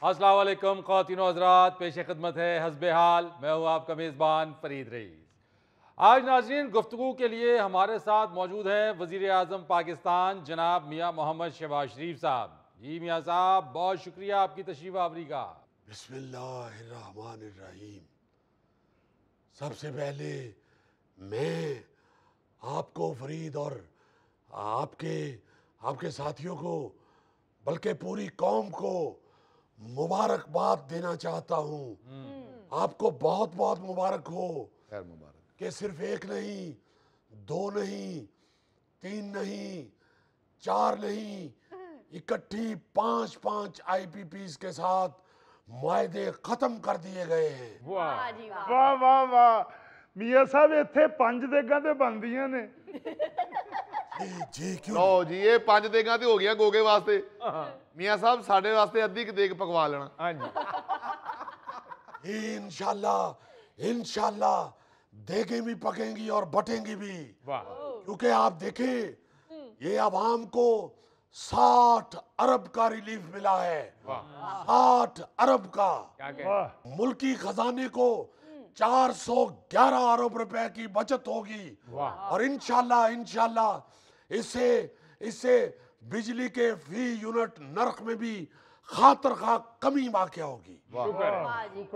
अस्सलाम वालेकुम ख़वातीन हज़रात, पेश खिदमत है हस्बे हाल। मैं हूँ आपका मेज़बान फ़रीद रईस। आज नाज़रीन गुफ्तगू के लिए हमारे साथ मौजूद है वज़ीर आज़म पाकिस्तान जनाब मियाँ मोहम्मद शहबाज शरीफ साहब। जी मियाँ साहब, बहुत शुक्रिया आपकी तशरीफ़ आवरी का। बिस्मिल्लाहिर्रहमानिर्रहीम। सबसे पहले मैं आपको फरीद और आपके आपके साथियों को बल्कि पूरी कौम को मुबारकबाद देना चाहता हूँ। आपको बहुत बहुत मुबारक हो। खैर मुबारक। कि सिर्फ एक नहीं, दो नहीं, तीन नहीं, चार नहीं, इकट्ठी 5-5 IPPs के साथ मुआहदे खत्म कर दिए गए हैं। वाह जी वाह। वाह वाह वाह मियाँ साहब इत्थे 5 देगां ते बनदियां ने। जी क्यों ਲਓ ਜੀ ਇਹ 5 ਦੇਗਾਂ ਤੇ ਹੋ ਗਈਆਂ ਗੋਗੇ ਵਾਸਤੇ। ਮੀਆਂ ਸਾਹਿਬ ਸਾਡੇ ਵਾਸਤੇ ਅੱਧੀ ਕੁ ਦੇਗ ਪਕਵਾ ਲੈਣਾ। ਹਾਂਜੀ नहीं? इंशाल्लाह देखें भी पकेंगी और बटेंगी भी। वाह क्योंकि आप देखें ये आवाम को 60 अरब का रिलीफ मिला है। 60 अरब का। क्या कहें? वाह मुल्की खजाने को 411 अरब रुपए की बचत होगी। और इंशाल्लाह इससे बिजली के फी यूनिट नर्क में भी खातर खा कमी वाक़या होगी। वाह जी।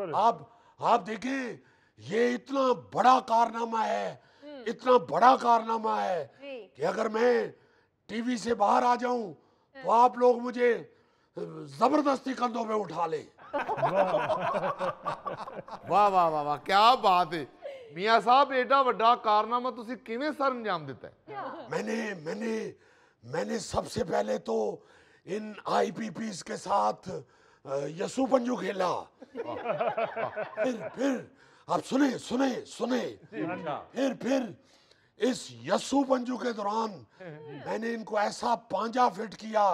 आप देखें ये इतना बड़ा कारनामा है, इतना बड़ा कारनामा है जी। कि अगर मैं टीवी से बाहर आ जाऊं तो आप लोग मुझे जबरदस्ती कंधों पे उठा ले। ਵਾਹ ਵਾਹ ਵਾਹ ਵਾਹ ਕੀ ਬਾਤ ਹੈ। ਮੀਆਂ ਸਾਹਿਬ ਐਡਾ ਵੱਡਾ ਕਾਰਨਾਮਾ ਤੁਸੀਂ ਕਿਵੇਂ ਸਰ ਅੰਜਾਮ ਦਿੱਤਾ ਹੈ? मैंने सबसे पहले तो इन IPPs के साथ यसू पंजू खेला। फिर आप सुने फिर इस यसू पंजू के दौरान मैंने इनको ऐसा पांजा फिट किया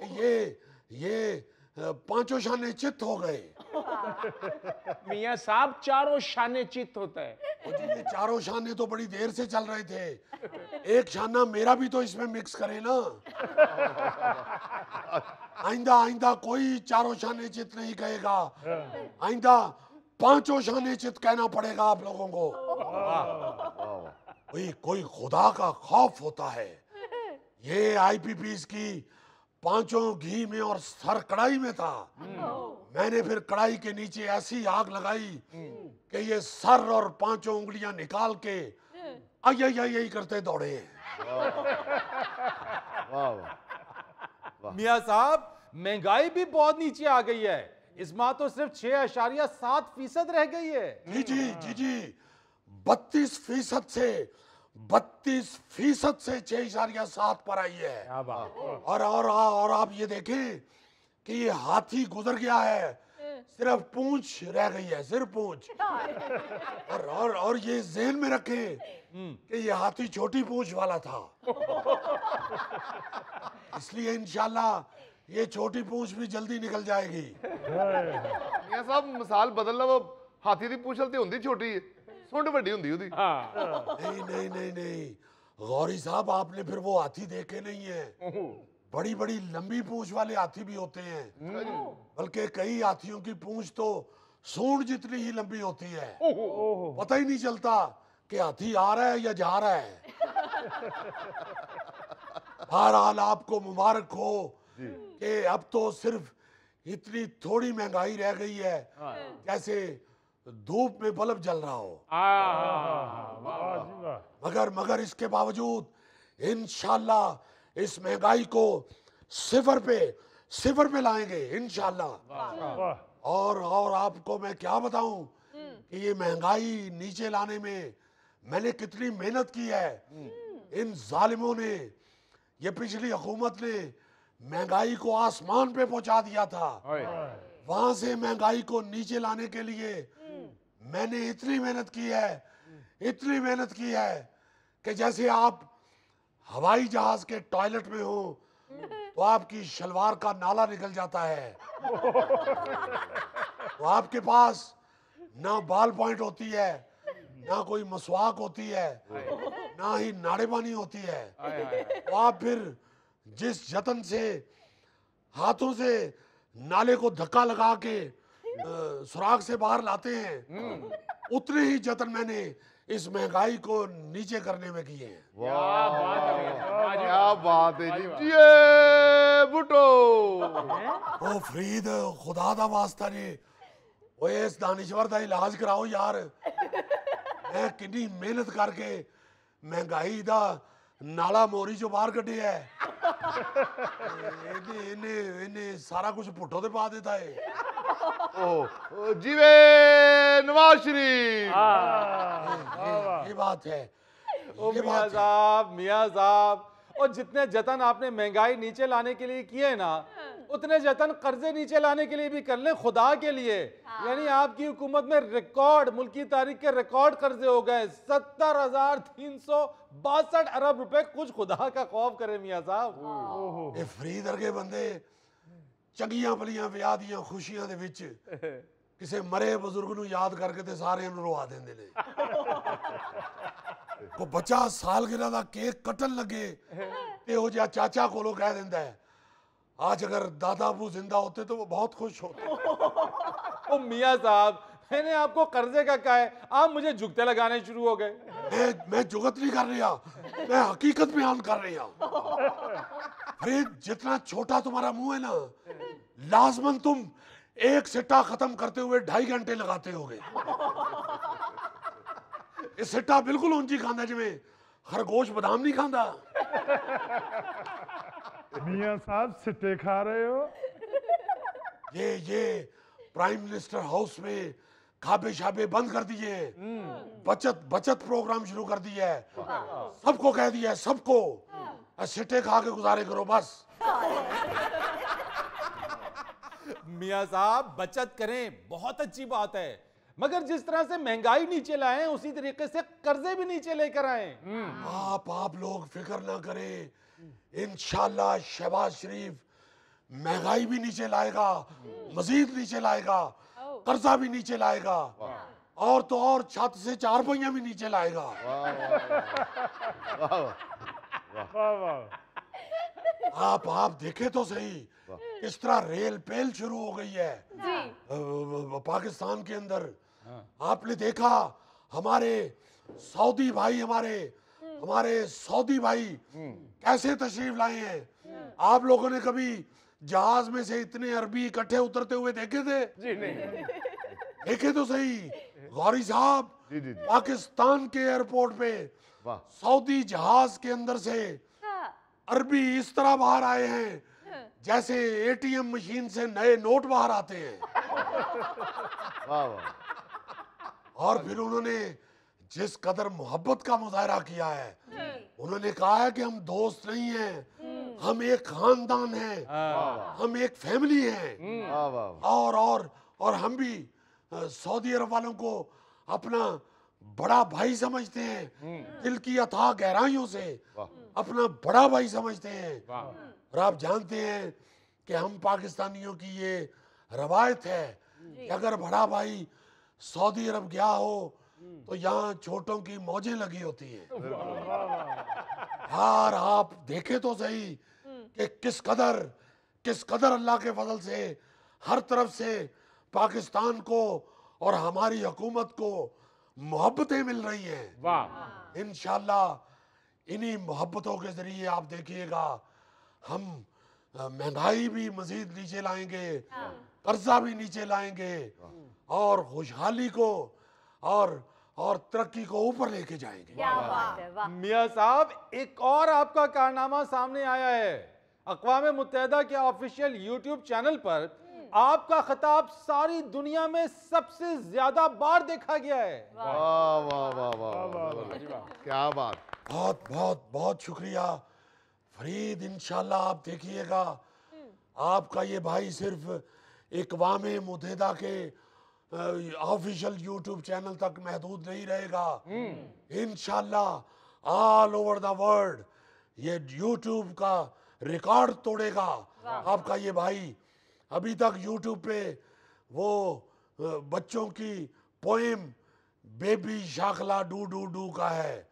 कि ये पांचों शाने चित्त हो गए। मियाँ साहब चारों शाने चित होता है। और जी ये चारों शाने तो बड़ी देर से चल रहे थे। एक शाना मेरा भी तो इसमें मिक्स करे ना। आइंदा कोई चारों शाने चित नहीं कहेगा। आइंदा पांचों शाने चित कहना पड़ेगा आप लोगों को। कोई खुदा का खौफ होता है। ये IPPs की पांचों घी में और सर कढ़ाई में था। मैंने फिर कढ़ाई के नीचे ऐसी आग लगाई कि ये सर और पांचों उंगलियां निकाल के यही करते दौड़े हैं। ਵਾਹ ਵਾਹ। मियाँ साहब, महंगाई भी बहुत नीचे आ गई है। इस माह तो सिर्फ 6.7% रह गई है। जी 32% से 6.7 पर आई है। क्या बात। और आप ये देखें कि ये हाथी गुजर गया है, सिर्फ पूंछ रह गई है, सिर्फ पूंछ। और ये ज़हन में रखें कि ये हाथी छोटी पूंछ वाला था। इसलिए इंशाल्लाह ये छोटी पूंछ भी जल्दी निकल जाएगी। ਮੀਆਂ ਸਾਹਿਬ ਮਿਸਾਲ ਬਦਲ ਲਵੋ। ਹਾਥੀ ਦੀ ਪੂਛਲ ਤੇ ਹੁੰਦੀ ਛੋਟੀ ਹੈ, ਸੁੰਡ ਵੱਡੀ ਹੁੰਦੀ ਉਹਦੀ। नहीं गौरी साहब, आपने फिर वो हाथी देखे नहीं है। बड़ी लंबी पूंछ वाले हाथी भी होते हैं, बल्कि कई हाथियों की पूंछ तो सूंड जितनी ही लंबी होती है। पता ही नहीं चलता कि हाथी आ रहा है या जा रहा है। बहरहाल आपको मुबारक हो कि अब तो सिर्फ इतनी थोड़ी महंगाई रह गई है जैसे धूप में बल्ब जल रहा हो। मगर इसके बावजूद इंशाल्लाह इस महंगाई को सिफर पे लाएंगे इंशाल्लाह। और आपको मैं क्या बताऊं कि ये महंगाई नीचे लाने में मैंने कितनी मेहनत की है। इन जालिमों ने, ये पिछली हुकूमत ने महंगाई को आसमान पे पहुंचा दिया था। वहां से महंगाई को नीचे लाने के लिए मैंने इतनी मेहनत की है कि जैसे आप हवाई जहाज के टॉयलेट में हो तो आपकी शलवार का नाला निकल जाता है। तो आपके पास ना बाल पॉइंट होती है, ना कोई मसवाक होती है, ना ही नाड़ेबानी होती है। तो आप फिर जिस जतन से हाथों से नाले को धक्का लगा के सुराग से बाहर लाते हैं, उतने ही जतन मैंने इस महंगाई को नीचे करने में किए हैं। क्या बात है जी, ये भुट्टो। ओ फरीद, खुदा दा वास्ता ने ओए इस दानिश्वर दा इलाज कराओ यार। मैं कितनी मेहनत करके महंगाई दा नाला मोरी चो बाहर कटे है, इन्हें सारा कुछ पुट्ठो ते पा देता है। ओ जीवे नवाज शरीफ। ये बात है। ओ ये मियाँ बात है। साहब, मियाँ साहब, और जितने जतन आपने महंगाई नीचे लाने के लिए किए ना, उतने जतन कर्जे नीचे लाने के लिए भी कर लें खुदा के लिए। यानी आपकी हुकूमत में रिकॉर्ड, मुल्की तारीख के रिकॉर्ड कर्जे हो गए, 70,362 अरब रुपए। कुछ खुदा का खौफ करे मियाँ साहब। ये फरीद वर्गे बंदे चंगियां भलियां विआह दियां खुशियां दे विच किसी मरे बजुर्ग नूं याद करके ते सारे नूं रोवा देंदे ने। को बच्चा सालगिरह दा केक कटन लगे ते हो जा चाचा कोलों कह देंदा है, आज अगर दादा अबू जिंदा होते तो वो बहुत खुश होते। ओ मियाँ साहब, मैंने आपको कर्जे का कहा है, आप मुझे जुगते लगाने शुरू हो गए। मैं जुगत नहीं कर रहा, मैं हकीकत बयान कर रहा। फिर जितना छोटा तुम्हारा मुंह है ना, लाजमन तुम एक सिट्टा खत्म करते हुए 2.5 घंटे लगाते होगे। ये सिट्टा बिल्कुल ऊंची खांदा जिवें खरगोश बादाम नहीं खांदा। मियाँ साहब सिट्टे खा रहे हो? ये प्राइम मिनिस्टर हाउस में खाबे शाबे बंद कर दिए हैं, बचत प्रोग्राम शुरू कर दिया है, सबको कह दिया है, सबको सिट्टे खा के गुजारे करो बस। मियाँ साहब, बचत करें, बहुत अच्छी बात है, मगर जिस तरह से महंगाई नीचे लाए उसी तरीके से कर्जे भी नीचे लेकर आए। आप लोग फिक्र ना करें, इंशाल्लाह शहबाज शरीफ महंगाई भी नीचे लाएगा, मजीद नीचे लाएगा, कर्जा भी नीचे लाएगा, और तो और छत से 4 पहिया भी नीचे लाएगा। वाह वाह। आप देखे तो सही किस तरह रेल पेल शुरू हो गई है पाकिस्तान के अंदर। आपने देखा हमारे सऊदी भाई हमारे सऊदी भाई कैसे तशरीफ लाए हैं। आप लोगों ने कभी जहाज में से इतने अरबी इकट्ठे उतरते हुए देखे थे? जी नहीं। देखे तो सही गौरी साहब, जी, जी। पाकिस्तान के एयरपोर्ट पे वाह। सऊदी जहाज के अंदर से अरबी इस तरह बाहर आए हैं जैसे एटीएम मशीन से नए नोट बाहर आते हैं। वाह वाह। और फिर उन्होंने जिस कदर मोहब्बत का मुजाहरा किया है, उन्होंने कहा है कि हम दोस्त नहीं हैं, हम एक खानदान हैं, हम एक फैमिली हैं। वाह वाह। और हम भी सऊदी अरब वालों को अपना बड़ा भाई समझते हैं, दिल की अथाह गहराइयों से अपना बड़ा भाई समझते हैं। और आप जानते हैं कि हम पाकिस्तानियों की ये रवायत है कि अगर बड़ा भाई सऊदी अरब गया हो तो यहाँ छोटों की मौजें लगी होती हैं। यार आप देखे तो सही कि किस कदर अल्लाह के फजल से हर तरफ से पाकिस्तान को और हमारी हुकूमत को मोहब्बतें मिल रही हैं। वाह। इंशाल्लाह इन्हीं मोहब्बतों के जरिए आप देखिएगा हम महंगाई भी मजीद नीचे लाएंगे, कर्जा भी नीचे लाएंगे, और खुशहाली को और तरक्की को ऊपर लेके जाएंगे। क्या बात है, वाह। मियाँ साहब, एक और आपका कारनामा सामने आया है। अक़वाम मुत्तहिदा के ऑफिशियल यूट्यूब चैनल पर आपका खिताब सारी दुनिया में सबसे ज्यादा बार देखा गया है। वाह वाह वाह वाह। क्या बात। बहुत बहुत बहुत शुक्रिया फरीद। इंशाल्लाह आप देखिएगा आपका ये भाई सिर्फ अक़वाम मुत्तहिदा के ऑफिशियल यूट्यूब चैनल तक महदूद नहीं रहेगा। इंशाल्लाह ऑल ओवर द वर्ल्ड ये यूट्यूब का रिकॉर्ड तोड़ेगा आपका ये भाई। अभी तक यूट्यूब पे वो बच्चों की पोएम बेबी शाखला डू डू डू का है।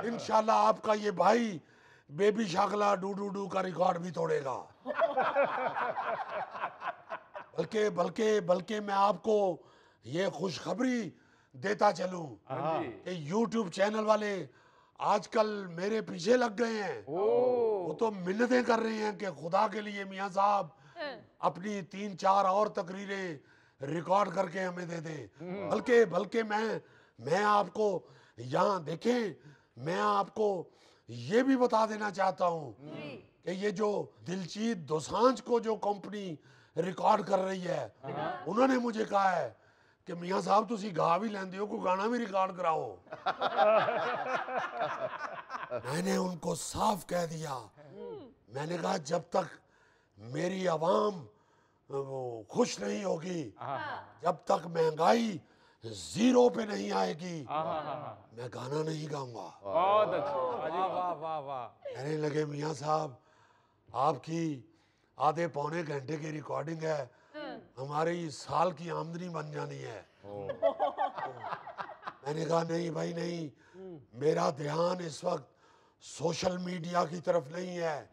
इंशाल्लाह आपका ये भाई बेबी शाखला डू डू डू का रिकॉर्ड भी तोड़ेगा। बल्कि बल्कि बल्कि मैं आपको ये खुशखबरी देता चलूं कि YouTube चैनल वाले आजकल मेरे पीछे लग गए हैं। वो तो मिन्नतें कर रहे हैं कि खुदा के लिए मियां साहब अपनी 3-4 और तकरीरें रिकॉर्ड करके हमें दे दें। बल्कि बल्कि मैं आपको यहाँ देखें, मैं आपको ये भी बता देना चाहता हूँ कि ये जो दिलजीत दोसांझ को जो कंपनी रिकॉर्ड कर रही है, उन्होंने मुझे कहा है कि मियां साहब तुसी गा भी लेंदे हो, कोई गाना भी रिकॉर्ड कराओ। मैंने उनको साफ कह दिया, मैंने कहा जब तक मेरी आवाम खुश नहीं होगी, जब तक महंगाई 0 पे नहीं आएगी, मैं गाना नहीं गाऊंगा। बहुत अच्छे। वाह वाह वाह वाह। कहने लगे मियां साहब आपकी आधे पौने घंटे की रिकॉर्डिंग है, हमारी साल की आमदनी बन जानी है। मैंने कहा नहीं भाई नहीं, मेरा ध्यान इस वक्त सोशल मीडिया की तरफ नहीं है,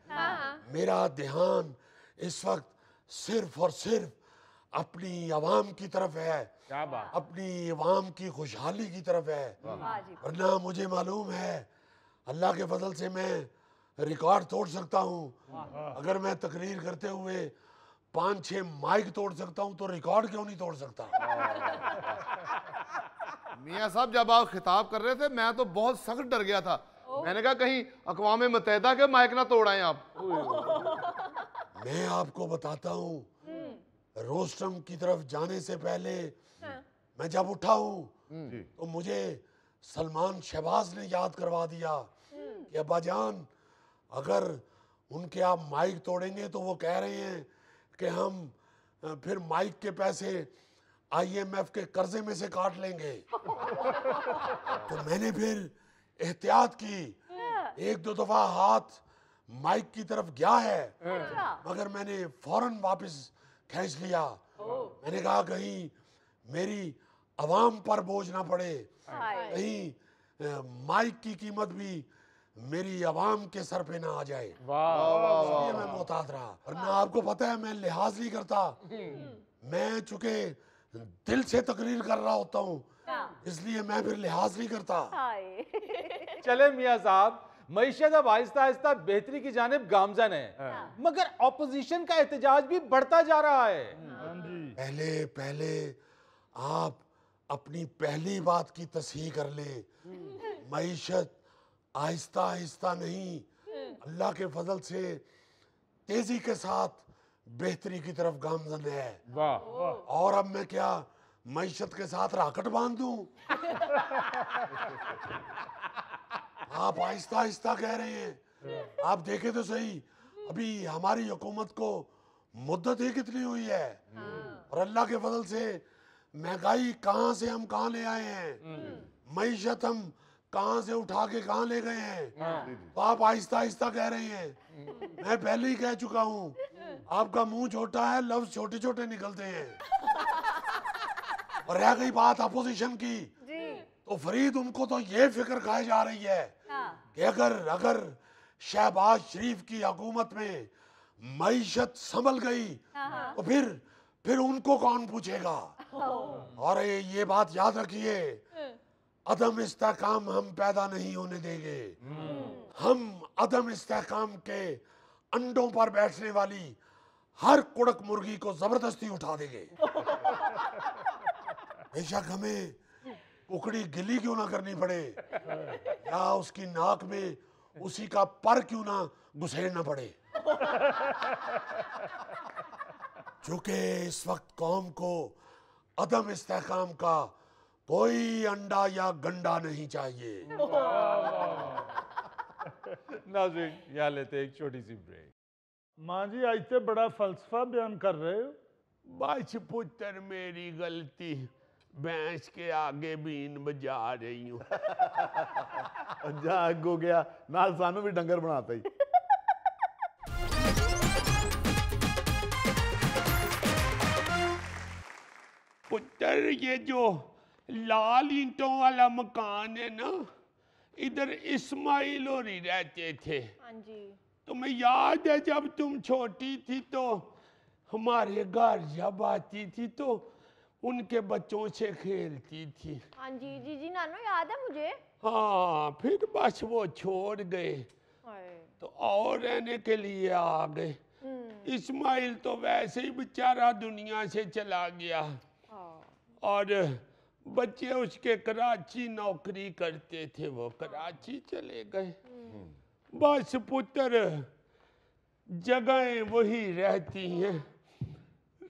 मेरा ध्यान इस वक्त सिर्फ और सिर्फ अपनी आवाम की तरफ है, क्या बात। अपनी आवाम की खुशहाली की तरफ है। वरना मुझे मालूम है अल्लाह के फजल से मैं रिकॉर्ड तोड़ सकता हूँ। अगर मैं तकरीर करते हुए 5-6 माइक तोड़ सकता हूँ तो रिकॉर्ड क्यों नहीं तोड़ सकता। मियां साहब जब आप खिताब कर रहे थे मैं तो बहुत सख्त डर गया था। मैंने कहा कहीं अक़वाम मुत्तहिदा के माइक ना तोड़ आए आप। मैं आपको बताता हूँ, रोस्टम की तरफ जाने से पहले मैं जब उठा हूँ तो मुझे सलमान शहबाज ने याद करवा दिया कि अब्बा जान अगर उनके आप माइक तोड़ेंगे तो वो कह रहे हैं कि हम फिर माइक के पैसे IMF के कर्जे में से काट लेंगे। तो मैंने फिर एहतियात की, 1-2 दफा हाथ माइक की तरफ गया है, मगर मैंने फौरन वापस खींच लिया। मैंने कहा कहीं मेरी आवाम पर बोझ ना पड़े, कहीं माइक की कीमत भी मेरी आवाम के सर पे ना आ जाए। इसलिए मैं मोहतात रहा। वरना आपको पता है मैं लिहाज नहीं करता, मैं चूंकि दिल से तकरीर कर रहा होता हूँ इसलिए मैं फिर लिहाज नहीं करता। चले मियां साहब, मईशत अब आहिस्ता आहिस्ता बेहतरी की जानिब गामजन है, मगर ऑपोजिशन का एहतजाज भी बढ़ता जा रहा है। पहले पहले आप अपनी पहली बात की तस्हीह कर ले। मईशत आहिस्ता आहिस्ता नहीं, अल्लाह के फजल से तेजी के साथ बेहतरी की तरफ गामजन है। और अब मैं क्या मईशत के साथ राकट बांध दूं? आप आहिस्ता आहिस्ता कह रहे हैं, आप देखें तो सही अभी हमारी हुकूमत को मुद्दत ही कितनी हुई है, और अल्लाह के फजल से महंगाई कहां से हम कहां ले आए हैं, मईशत हम कहां से उठा के कहां ले गए हैं। तो आप आहिस्ता आहिस्ता कह रहे हैं। मैं पहले ही कह चुका हूं, आपका मुंह छोटा है, लफ्ज छोटे छोटे निकलते हैं। और रह गई बात अपोजिशन की, तो फरीद उनको तो ये फिक्र खाई जा रही है कि अगर शहबाज शरीफ की हुकूमत में मईशत संभल गई तो फिर उनको कौन पूछेगा। और ये बात याद रखिए, अदम इस्तेहकाम हम पैदा नहीं होने देंगे। हम अदम इस्तेहकाम के अंडों पर बैठने वाली हर कुड़क मुर्गी को जबरदस्ती उठा देंगे। बेशक हमें कुकड़ी गिली क्यों ना करनी पड़े, या उसकी नाक में उसी का पर क्यों ना घुसेड़ना पड़े। चूंकि इस वक्त कौम को अदम इस्तेहकाम का कोई अंडा या गंडा नहीं चाहिए। नाज़रीन, यहाँ लेते एक छोटी सी ब्रेक। मां जी आज ते बड़ा फलसफा बयान कर रहे हो। बस पुत्र मेरी गलती, भैंस के आगे बीन बजा रही हूँ। जा हो गया नाल सानू भी डंगर बनाता ही। पुत्र ये जो लाल ईंटों वाला मकान है ना, इधर इस्माइल होरी रहते थे। हाँ जी। तुम्हें याद है जब तुम छोटी थी तो हमारे घर जब आती थी तो उनके बच्चों से खेलती थी। हाँ जी जी जी नानो याद है मुझे। हाँ, फिर बस वो छोड़ गए हाय। तो और रहने के लिए आ गए। इस्माइल तो वैसे ही बेचारा दुनिया से चला गया और बच्चे उसके कराची नौकरी करते थे, वो कराची चले गए। बस पुत्र, जगहें वही रहती हैं,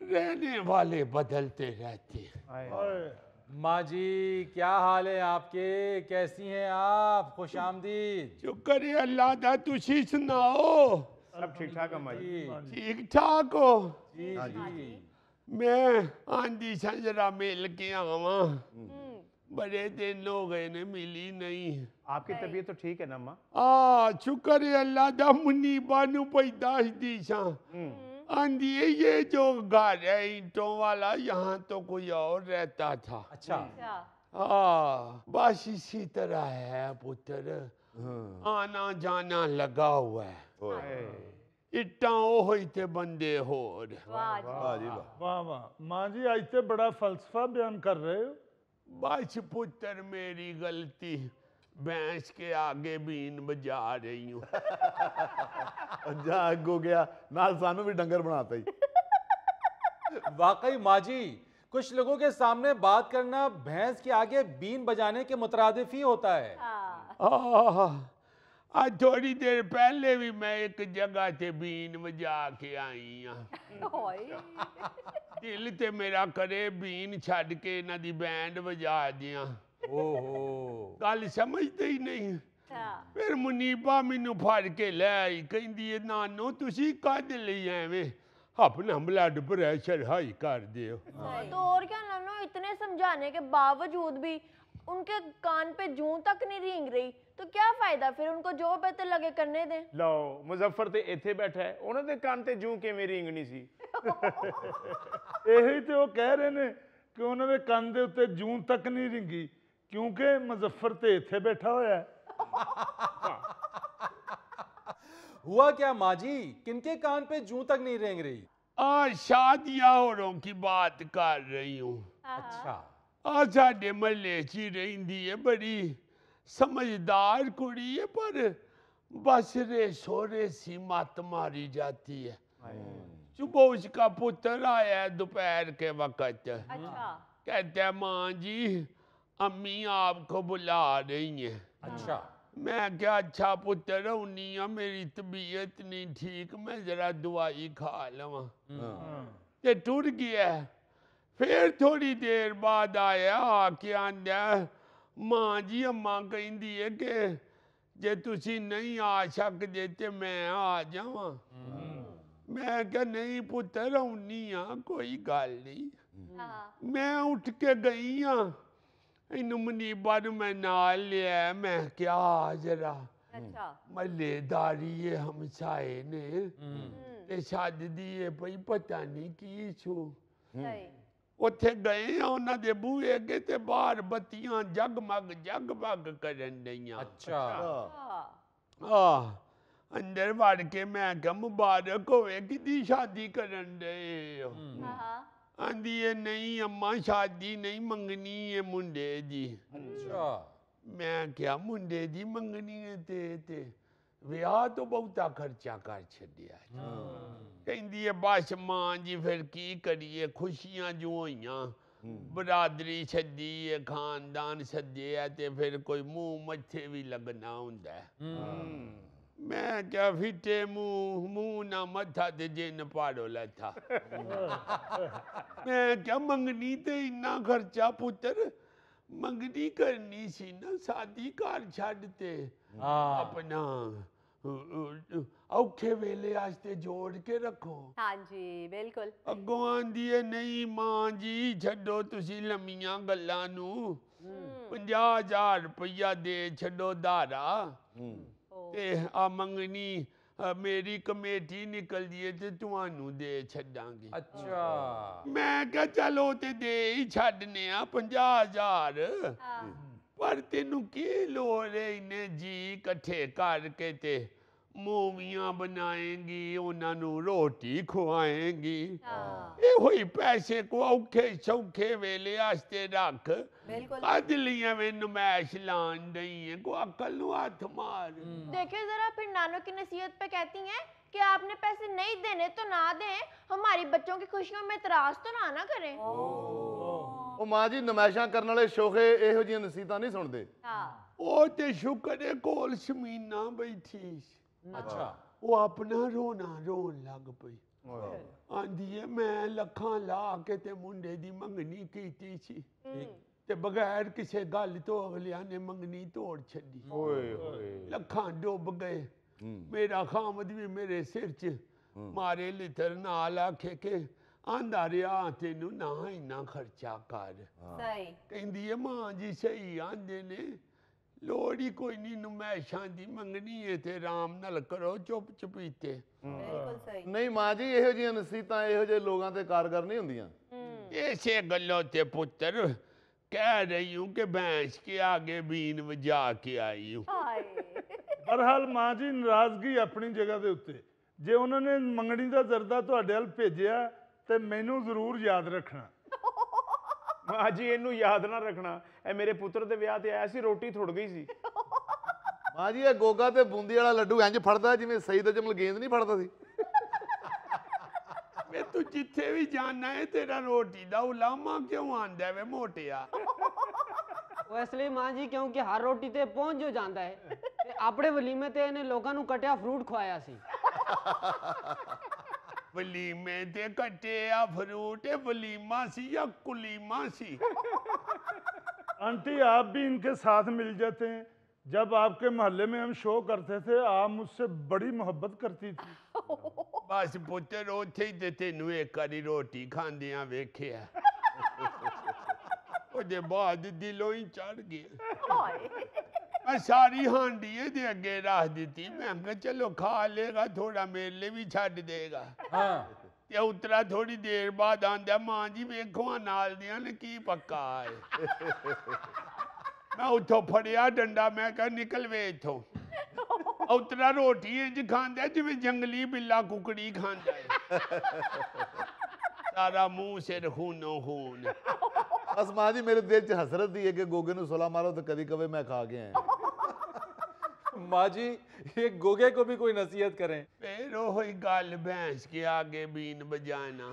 रहने वाले बदलते रहते हैं। माँ जी क्या हाल है आपके, कैसी हैं आप? खुश आमदीद। शुक्र है अल्लाह दा, तुसी सुनाओ? सब ठीक ठाक अम्मा जी। ठीक ठाक हो? जी जी। मैं आंधी सा जरा मिल के आवा, बड़े दिन हो गए ने मिली नहीं। आपकी तबीयत तो ठीक है ना अम्मा? शुक्र है अल्लाह दा, मुनीबा नु पैदाश दी सा आंधी ये जो घर है ईंटों वाला, यहाँ तो कोई और रहता था। अच्छा। बस इसी तरह है पुत्र, आना जाना लगा हुआ है। इट्टा ओ थे बंदे होर। वाह जी वाह जी वाह। वाह वाह माँ जी, आज तो बड़ा फलसफा बयान कर रहे हो। बस पुत्र मेरी गलती, भैंस के आगे बीन बजा रही हूँ। जा अग हो गया, नाल सानू भी डंगर बनाता ही। वाकई माँ जी, कुछ लोगों के सामने बात करना भैंस के आगे बीन बजाने के मुतरादिफ ही होता है। आज थोड़ी देर पहले भी मैं एक जगह से बीन बजा के आई हाँ। दिल ते मेरा करे बीन छड़ के इन्हां दी बैंड बजा दियां। ओहो। गल समझते ही नहीं। फिर मुनीबा मैनू फड़ के ले आई, कहंदी है नानो तुसी कद लई एवें अपना ब्लड प्रेशर हाई कर दियो। तो और क्या नानो, इतने समझाने के बावजूद भी उनके कान पे जूं तक नहीं रेंग रही, तो क्या फायदा फिर, उनको जो बेहतर लगे करने दें। लो मुजफ्फर ते इथे बैठा है, उन्होंने ते कान ते जूं किवें रिंगनी सी। यही तो वो कह रहे ने कि उन्होंने कंन दे उत्ते जूं तक नहीं रिंगी, क्योंकि मुजफ्फर ते इथे बैठा होया है। हुआ क्या माँ जी, किनके कान पे जूं तक नहीं रेंग रही? शादियां औरों की बात कर रही हूँ। अच्छा। साडे महल्ले च रहिंदी है, बड़ी समझदार कुड़ी है, पर बस रे सोरे सी मत मारी जाती है। सुबह उसका पुत्र आया दोपहर के वक्त, कहता है माँ जी अम्मी आपको बुला रही हैं। अच्छा। मैं क्या अच्छा पुत्र उन्हीं, मेरी तबीयत नहीं ठीक, मैं जरा दवाई खा लवा। ते टुर गया। फिर थोड़ी देर बाद आया, आके आंदा माँ जी अम्मा कहंदी है कि जे तुसी नहीं आ सकदे ते मैं आ जावा। मैं क्या नहीं पुत्र आउनी हाँ, कोई गल नहीं। मैं उठ के गई हाँ, इन मुनीबा नू मैं नाल लिया। मैं क्या जरा महल्लेदारी ये हमसाए ने ते सद दी है पई, पता नहीं की छू। उत्थे गए उन्हां दे बूहे अगे ते बाहर बत्तियां जगमग जगमग करन डईयां। अच्छा। अंदर वड़ के मैं क्या मुबारक होवे किदी शादी करन दे हो। आंदी है नहीं अम्मा शादी नहीं, मंगनी है मुंडे दी। अच्छा। मैं क्या मुंडे दी मंगनी है ते विआह तो बहुता खर्चा कर छड़िया। कहंदी है बस मां जी फिर की करिए, खुशियां जो होइयां, बरादरी सदी है, खानदान सदे है, ते फिर कोई मुंह मत्थे भी लगना हुंदा है। मैं क्या फिटे मुंह ना मथा ते जिन पाड़ो लथा। मैं क्या मंगनी ते इन्ना खर्चा पुत्र, मंगनी करनी सी ना, शादी घर छड़ते अपना औखे वेले आस्ते जोड़ के रखो। हाँ जी बिल्कुल। अगों आंदी है नहीं मां जी छड्डो तुसी लम्मियां गल्लां नू, 50,000 रुपया दे छड्डो धारा ते आ मंगनी मेरी कमेटी निकलदी है ते तुहानू दे छड्डांगे। अच्छा। मैं क्या चलो ते दे ही छड्डने आ 50,000, पर तेनू की लोड़ है इन्हें जी इकट्ठे करके ते मूवियां बनाएंगी, उन्होंने रोटी खुआएंगी। हाँ। ये हुई पैसे को औखे सौखे वेले आस्ते रख, बिल्कुल। अदलियां में नुमाइश लान दई है, को अकल नु हाथ मार। देखिए जरा, फिर नानो की नसीहत पे कहती हैं कि आपने पैसे नहीं देने तो ना दें, हमारी बच्चों की खुशियों में इतराज तो ना करें। ਉਹ ਮਾਂ ਜੀ ਨਮਾਇਸ਼ਾਂ ਕਰਨ ਵਾਲੇ ਸ਼ੋਖੇ ਇਹੋ ਜਿਹੀਆਂ ਨਸੀਹਤਾਂ ਨਹੀਂ ਸੁਣਦੇ। हाँ। ओ ते शुक्र है कोल शमीना बैठी सी। अच्छा। वो अपना रोना रोन लग पई। आंदी है मैं लखां ला के ते मुंडे दी मंगनी कीती सी ते बगैर किसे गल तो अगलियां ने मंगनी तोड़ छड़ी। लखां डुब गए। मेरा खामद भी मेरे सिर च मारे लितर नाल आखे के आंदा रिया तेनू ना इन्ना खर्चा कर। सही। कहंदी है मां जी सही आंदे ने, लोड़ ही कोई नहीं नुमाइशां दी, मंगनी है ते राम नाल करो चुप चपीते। बिल्कुल सही। ਨਹੀਂ ਮਾਂ ਜੀ ਇਹੋ ਜਿਹੀਆਂ ਨਸੀਹਤਾਂ ਇਹੋ ਜਿਹੇ ਲੋਕਾਂ ਤੇ ਕਾਰਗਰ नहीं ਹੁੰਦੀਆਂ। ऐसे गलों ते पुत्र कह रही हूँ कि भैंस के आगे बीन बजा के आई हूँ। हाय। ਬਹਰਹਾਲ ਮਾਂ ਜੀ ਨਾਰਾਜ਼ਗੀ ਆਪਣੀ ਜਗ੍ਹਾ ਦੇ ਉੱਤੇ, ਜੇ ਉਹਨਾਂ ਨੇ ਮੰਗਣੀ ਦਾ ਜ਼ਰਦਾ ਤੁਹਾਡੇ ਵੱਲ ਭੇਜਿਆ ਤੇ ਮੈਨੂੰ ਜ਼ਰੂਰ ਯਾਦ ਰੱਖਣਾ। ਮਾਂ ਜੀ ਇਹਨੂੰ ਯਾਦ ਨਾ ਰੱਖਣਾ, ਇਹ ਮੇਰੇ ਪੁੱਤਰ ਦੇ ਵਿਆਹ ਤੇ ਆਇਆ ਸੀ, ਰੋਟੀ ਥੁੜ ਗਈ ਸੀ। ਮਾਂ ਜੀ ਇਹ ਗੋਗਾ ਤੇ ਬੂੰਦੀ ਵਾਲਾ ਲੱਡੂ ਇੰਜ ਫੜਦਾ ਜਿਵੇਂ ਸਈਦ ਜਮਲ ਗੇਂਦ ਨਹੀਂ ਫੜਦਾ ਸੀ। वे तू जिथे भी जाना है तेरा रोटी दा उलामा क्यों आंदा वे मोटिया? ਉਹ ਇਸ ਲਈ ਮਾਂ ਜੀ ਕਿਉਂਕਿ ਹਰ ਰੋਟੀ ਤੇ ਪਹੁੰਚ ਜੋ ਜਾਂਦਾ ਹੈ ਤੇ ਆਪਣੇ ਵਲੀਮੇ ਤੇ ਇਹਨੇ ਲੋਕਾਂ ਨੂੰ ਕਟਿਆ ਫਰੂਟ ਖਵਾਇਆ ਸੀ। वलीमे ते कटिया फ्रूट वलीमा सी या कुलीमा सी? आंटी आप भी इनके साथ मिल जाते हैं, जब आपके मोहल्ले में हम शो करते थे आप मुझसे बड़ी मोहब्बत करती थी। बस पुत्र उथे ही ते तेनू एक बारी रोटी खांदियां वेखिया, ओदे बाद दिलों ही चढ़ गया। मैं सारी हांडी दे अगे रख दी, मैं कहा चलो खा लेगा थोड़ा मेरे लिए भी छड़ देगा। हाँ। ते उतरा थोड़ी देर बाद आंदा मां जी वेखो नाल दियां ने की पक्का है। मैं उठो फड़िया डंडा, मैं कहा निकल वे इथों। उतरा रोटी इंज खांदा जिवें जंगली बिल्ला कुकड़ी खांदा है, सारा मुंह सिर खूनो खून। बस मां जी मेरे दिल च हसरत दी है कि गोगे नू सुला मारो तो कदी कवे मैं खा के आया। माँ जी ये गोगे को भी कोई नसीहत करें। फिर वही गल भैंस के आगे बीन बजाना।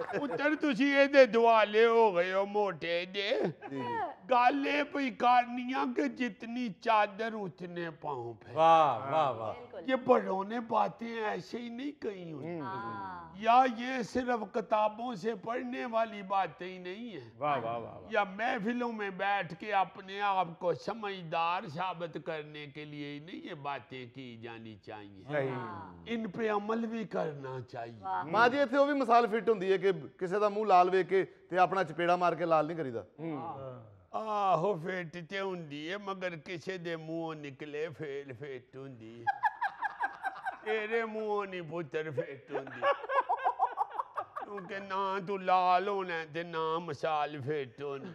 पुत्र तुसी एदे दुआले हो गए हो मोटे दे, गल ए पई करनिया कि जितनी चादर उतने पाँव पे। वाह वाह वाह। ये बड़ों ने बातें ऐसे ही नहीं कही हुई, या ये सिर्फ किताबों से पढ़ने वाली बातें ही नहीं है, वाह वाह वाह। या महफिलों में बैठ के अपने आप को समझदार साबित करने के लिए ही नहीं ये बातें की जानी चाहिए, इन पे अमल भी करना चाहिए। मां जी इत्थे वो भी मिसाल फिट हुंदी है कि किसी दा मुंह लाल वेख के ते अपना चपेड़ा मार के लाल नहीं करीदा। आहो फिट ते हुंदी है, मगर किसी दे मुंहों निकले फेल फिट हुंदी है। तेरे मुंहों नहीं पुत्र फिट हुंदी, क्योंकि ना तू लाल होना है ते ना मिसाल फिट होनी।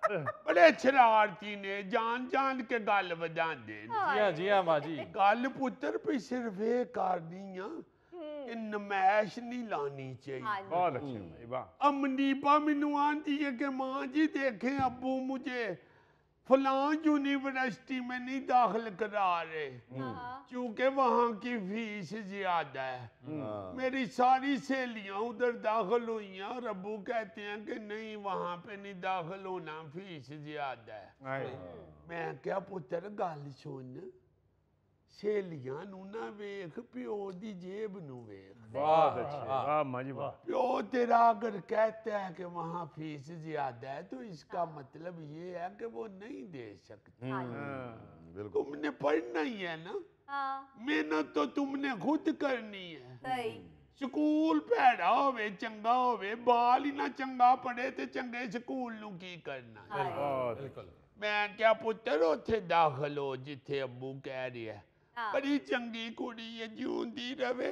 बड़े शरारती ने, जान जान के गल वधांदे ने। जी हाँ जी हाँ माँ जी। गल पुत्र भी सिर्फ ये करनी आ कि नमैश नहीं लानी चाहिए। बहुत अच्छे भाई, वाह। अमनीपा मैनू आंदी है कि माँ जी देखें अब्बू मुझे फलां यूनिवर्सिटी में नहीं दाखिल करा रहे क्योंकि वहाँ की फीस ज्यादा है। मेरी सारी सहेलियां उधर दाखिल हुई हैं और अब्बू कहते हैं कि नहीं वहाँ पे नहीं दाखिल होना, फीस ज्यादा है। मैं क्या पुत्र गल सुन, सहेलियां नू ना वेख, प्यो दी जेब नू वेख। बहुत अच्छे, वाह माँ जी वाह। प्यो तेरा अगर कहता है कि वहाँ फीस ज्यादा है तो इसका मतलब ये है कि वो नहीं दे सकते। तुमने पढ़ना ही है ना, मेहनत तो तुमने खुद करनी है। सही। स्कूल भैड़ा होवे चंगा होवे, बाल ही ना चंगा पढ़े ते चंगे स्कूल नू की करना। बहुत मैं क्या पुत्र उथे दाखिल हो जिथे अब्बू कह रहा है। बड़ी चंगी कुड़ी है, जिउंदी रवे,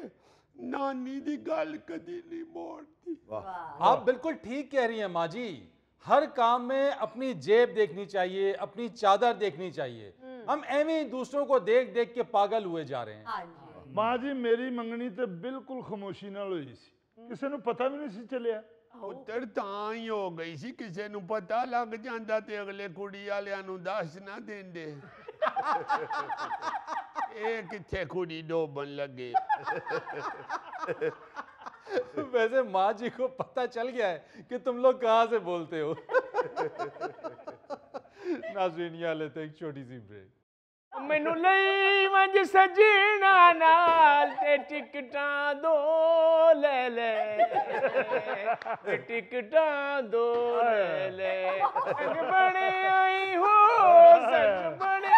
नानी दी गल कदी नहीं मोड़ती। आप बिल्कुल ठीक कह रही हैं माँ जी। हर काम में अपनी जेब देखनी चाहिए, अपनी चादर देखनी चाहिए। हम एवं ही दूसरों को देख देख के पागल हुए जा रहे हैं। हाँ जी। मां जी मेरी मंगनी ते बिल्कुल खामोशी नाल हुई सी, किसी ਨੂੰ पता भी नहीं सी चलिया। ਪੁੱਤਰ ਤਾਂ ਹੀ ਹੋ ਗਈ ਸੀ, ਕਿਸੇ ਨੂੰ ਪਤਾ ਲੱਗ ਜਾਂਦਾ ਤੇ ਅਗਲੇ ਕੁੜੀ ਵਾਲਿਆਂ ਨੂੰ ਦੱਸ ਨਾ ਦਿੰਦੇ। ਇਹ ਕਿੱਥੇ ਕੁੜੀ ਡੋਬਣ ਲੱਗੇ। वैसे माँ जी को पता चल गया है कि तुम लोग कहाँ से बोलते हो। नाज़रीन यहाँ लेते हैं एक छोटी सी ब्रेक। ਮੈਨੂੰ ਲਈ ਵੰਜ ਸਜਣਾ ਨਾਲ ਤੇ ਟਿਕਟਾਂ ਦੋ ਲੈ ਲੈ, ਤੇ ਟਿਕਟਾਂ ਦੋ ਲੈ ਲੈ, ਸੰਗ ਬਣੇ ਆਈ ਹੋ ਸੰਗ ਬਣੇ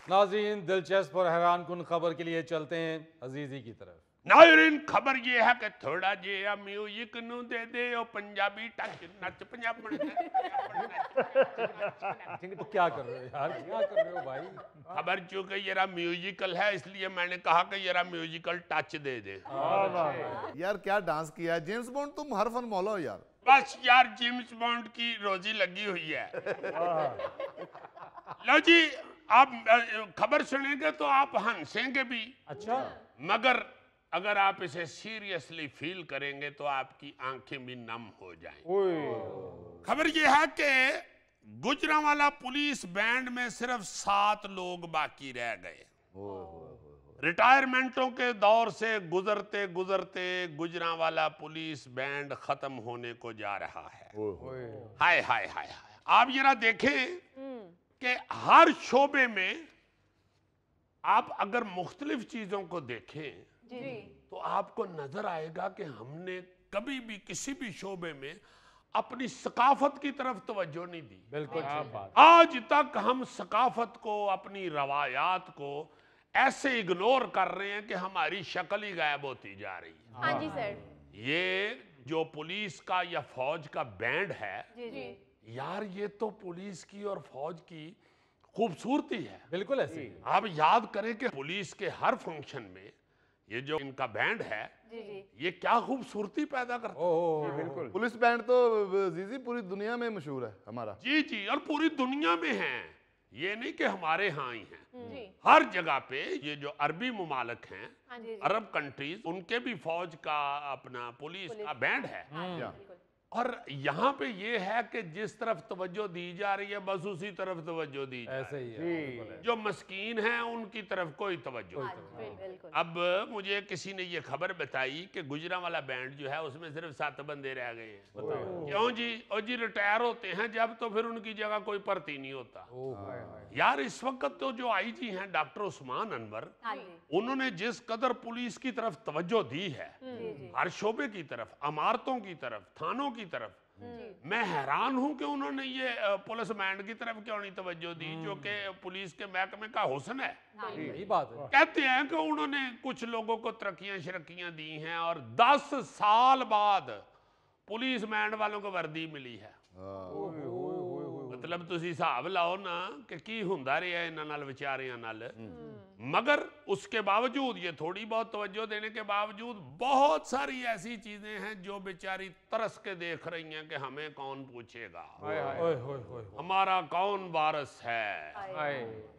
नाज़रीन दिलचस्प और हैरान कुन खबर के लिए चलते हैं अजीजी की तरफ। नाज़रीन खबर ये है कि थोड़ा जिहा म्यूजिक नू दे दे ओ पंजाबी टच नच पंजाबी तो क्या कर रहे हो यार, क्या कर रहे हो भाई। खबर चूंकि जरा म्यूजिकल है इसलिए मैंने कहा कि जरा म्यूजिकल टच दे दे। यार क्या डांस किया है जेम्स बॉन्ड, तुम हर फन मौला हो यार। बस यार जेम्स बॉन्ड की रोजी लगी हुई है। लो जी आप खबर सुनेंगे तो आप हंसेंगे भी, अच्छा मगर अगर आप इसे सीरियसली फील करेंगे तो आपकी आंखें भी नम हो जाएं। खबर यह है कि गुजरांवाला पुलिस बैंड में सिर्फ 7 लोग बाकी रह गए। रिटायरमेंटों के दौर से गुजरते गुजरते गुजरांवाला पुलिस बैंड खत्म होने को जा रहा है। हाय हाय हाय हाय। आप जरा देखें कि हर शोबे में आप अगर मुख्तलिफ चीजों को देखें तो आपको नजर आएगा कि हमने कभी भी किसी भी शोबे में अपनी सकाफत की तरफ तवज्जो नहीं दी। बिल्कुल सही बात। आज तक हम सकाफत को, अपनी रवायात को ऐसे इग्नोर कर रहे हैं कि हमारी शक्ल ही गायब होती जा रही है। हाँ जी सर। ये जो पुलिस का या फौज का बैंड है, जी यार ये तो पुलिस की और फौज की खूबसूरती है। बिल्कुल ऐसे ही। आप याद करें कि पुलिस के हर फंक्शन में ये जो इनका बैंड है, ये क्या खूबसूरती पैदा करता है। बिल्कुल पुलिस बैंड तो जीजी पूरी दुनिया में मशहूर है हमारा। जी जी, और पूरी दुनिया में है, ये नहीं कि हमारे यहाँ ही है, जी हर जगह पे। ये जो अरबी मुमालिक हैं, हाँ जी अरब कंट्रीज, उनके भी फौज का अपना पुलिस का बैंड है। बिल्कुल। और यहाँ पे ये है कि जिस तरफ तवज्जो दी जा रही है बस उसी तरफ तवज्जो दी जा ऐसे रही ही है। है, बिल्कुल है। जो मस्कीन हैं उनकी तरफ कोई तवज्जो नहीं। बिल्कुल। अब मुझे किसी ने ये खबर बताई कि गुजरांवाला बैंड जो है उसमें सिर्फ 7 बंदे रह गए हैं। क्यों जी? और जी रिटायर होते हैं जब तो फिर उनकी जगह कोई भर्ती नहीं होता। यार इस वक्त तो जो आईजी हैं डॉक्टर उस्मान अनवर, हाँ जी उन्होंने जिस कदर पुलिस की तरफ तवज्जो दी है, हर शोबे की तरफ, इमारतों की तरफ, थानों की तरफ, मैं हैरान हूं कि उन्होंने ये पुलिस बैंड की तरफ क्यों नहीं तवज्जो दी, जो कि पुलिस के महकमे का हुस्न है। यही बात है। कहते हैं कि उन्होंने कुछ लोगों को तरक्कियां शरक्कियां दी हैं और 10 साल बाद पुलिस बैंड वालों को वर्दी मिली है। मतलब तुसी हिसाब लाओ ना कि की हुंदा रहा इन्हां नाल विचारियां नाल। मगर उसके बावजूद, ये थोड़ी बहुत तवज्जो देने के बावजूद, बहुत सारी ऐसी चीजें हैं जो बेचारी तरस के देख रही हैं कि हमें कौन पूछेगा, हमारा कौन वारिस है।